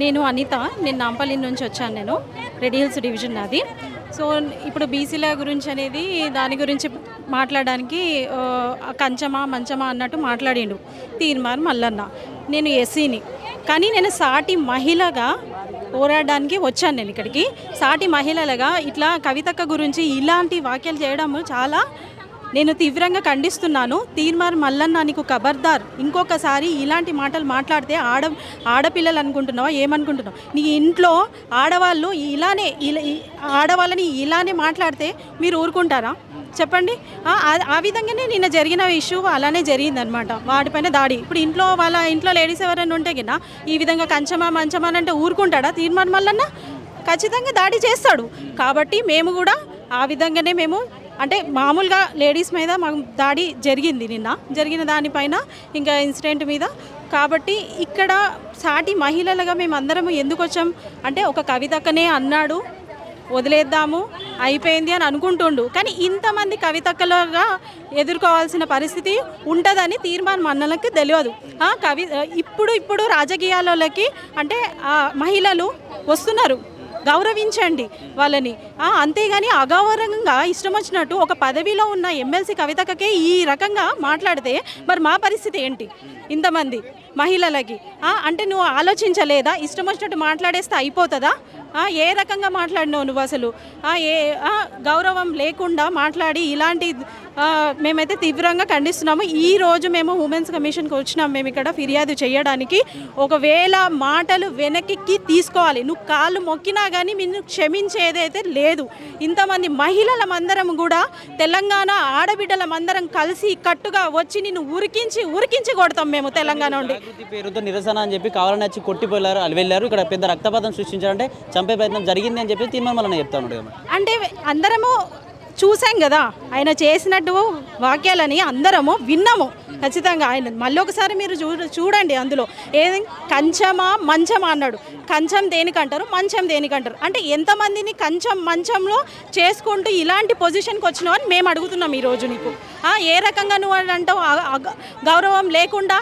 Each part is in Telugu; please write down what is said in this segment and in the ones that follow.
నేను అనిత. నేను నాంపల్లి నుంచి వచ్చాను. నేను రెడ్ హిల్స్ డివిజన్ నాది. సో ఇప్పుడు బీసీల గురించి అనేది దాని గురించి మాట్లాడడానికి కంచమా మంచమా అన్నట్టు మాట్లాడిండు తీర్మార్ మల్లన్న. నేను ఎస్సీని, కానీ నేను సాటి మహిళగా పోరాడడానికి వచ్చాను. నేను ఇక్కడికి సాటి మహిళలుగా ఇట్లా కవితక్క గురించి ఇలాంటి వ్యాఖ్యలు చేయడం చాలా నేను తీవ్రంగా ఖండిస్తున్నాను. తీర్మార్ మల్లన్న నీకు ఖబర్దార్, ఇంకొకసారి ఇలాంటి మాటలు మాట్లాడితే ఆడపిల్లలు అనుకుంటున్నావా ఏమనుకుంటున్నావు? నీ ఇంట్లో ఆడవాళ్ళు ఆడవాళ్ళని ఇలానే మాట్లాడితే మీరు ఊరుకుంటారా చెప్పండి? ఆ విధంగానే నిన్న జరిగిన ఇష్యూ అలానే జరిగిందనమాట. వాటిపైన దాడి. ఇప్పుడు వాళ్ళ ఇంట్లో లేడీస్ ఎవరైనా ఉంటే కింద ఈ విధంగా కంచమా మంచమా అంటే ఊరుకుంటాడా తీర్మార్ మల్లన్న? ఖచ్చితంగా దాడి చేస్తాడు. కాబట్టి మేము కూడా ఆ విధంగానే అంటే మామూలుగా లేడీస్ మీద మాకు దాడి జరిగింది నిన్న, జరిగిన దానిపైన ఇంకా ఇన్సిడెంట్ మీద. కాబట్టి ఇక్కడ సాటి మహిళలుగా మేము అందరము ఎందుకు వచ్చాం అంటే ఒక కవితక్కనే అన్నాడు, వదిలేద్దాము అయిపోయింది అని అనుకుంటుండు. కానీ ఇంతమంది కవితక్కలుగా ఎదుర్కోవాల్సిన పరిస్థితి ఉంటుందని తీర్మానం మన్నలకు తెలియదు. ఇప్పుడు రాజకీయాలలోకి అంటే మహిళలు వస్తున్నారు, గౌరవించండి వాళ్ళని. అంతేగాని అగౌరవంగా ఇష్టం వచ్చినట్టు ఒక పదవిలో ఉన్న ఎమ్మెల్సీ కవితకకే ఈ రకంగా మాట్లాడితే మరి మా పరిస్థితి ఏంటి? ఇంతమంది మహిళలకి అంటే నువ్వు ఆలోచించలేదా? ఇష్టం వచ్చినట్టు మాట్లాడేస్తే అయిపోతుందా? ఏ రకంగా మాట్లాడినావు నువ్వు? అసలు గౌరవం లేకుండా మాట్లాడి ఇలాంటి మేమైతే తీవ్రంగా ఖండిస్తున్నాము. ఈరోజు మేము ఉమెన్స్ కమిషన్కి వచ్చినాం. మేము ఇక్కడ ఫిర్యాదు చేయడానికి. ఒకవేళ మాటలు వెనక్కి తీసుకోవాలి. నువ్వు కాళ్ళు మొక్కినా కానీ నిన్ను క్షమించేదైతే లేదు. ఇంతమంది మహిళలమందరం కూడా తెలంగాణ ఆడబిడ్డలమందరం కలిసి కట్టుగా వచ్చి నిన్ను ఉరికించి కొడతాం మేము తెలంగాణ నుండి. పేరుతో నిరసన అని చెప్పి కావాలని వచ్చి కొట్టిపోయారు, అది వెళ్ళారు. ఇక్కడ పెద్ద రక్తపాతం సృష్టించారంటే చంపే ప్రయత్నం జరిగింది అని చెప్పి తీర్మానం మళ్ళీ చెప్తాను. అంటే అందరము చూసాం కదా ఆయన చేసినట్టు వాక్యాలని అందరము విన్నాము. ఖచ్చితంగా ఆయన మళ్ళీ ఒకసారి మీరు చూడండి. అందులో ఏది కంచమా మంచమా అన్నాడు. కంచం దేనికంటారు, మంచం దేనికంటారు? అంటే ఎంతమందిని మంచంలో చేసుకుంటూ ఇలాంటి పొజిషన్కి వచ్చినావు అని మేము అడుగుతున్నాం ఈరోజు. నీకు ఏ రకంగా నువ్వు అంటావు? గౌరవం లేకుండా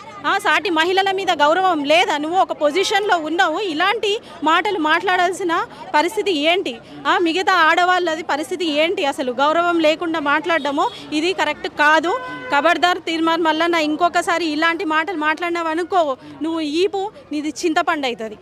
సాటి మహిళల మీద గౌరవం లేదా? నువ్వు ఒక పొజిషన్లో ఉన్నావు, ఇలాంటి మాటలు మాట్లాడాల్సిన పరిస్థితి ఏంటి? మిగతా ఆడవాళ్ళది పరిస్థితి ఏంటి? అసలు గౌరవం లేకుండా మాట్లాడడము ఇది కరెక్ట్ కాదు. ఖబర్దార్ తీర్మార్ మల్లన్న, ఇంకొకసారి ఇలాంటి మాటలు మాట్లాడినావు అనుకో, నువ్వు నీది చింతపండు అవుతుంది.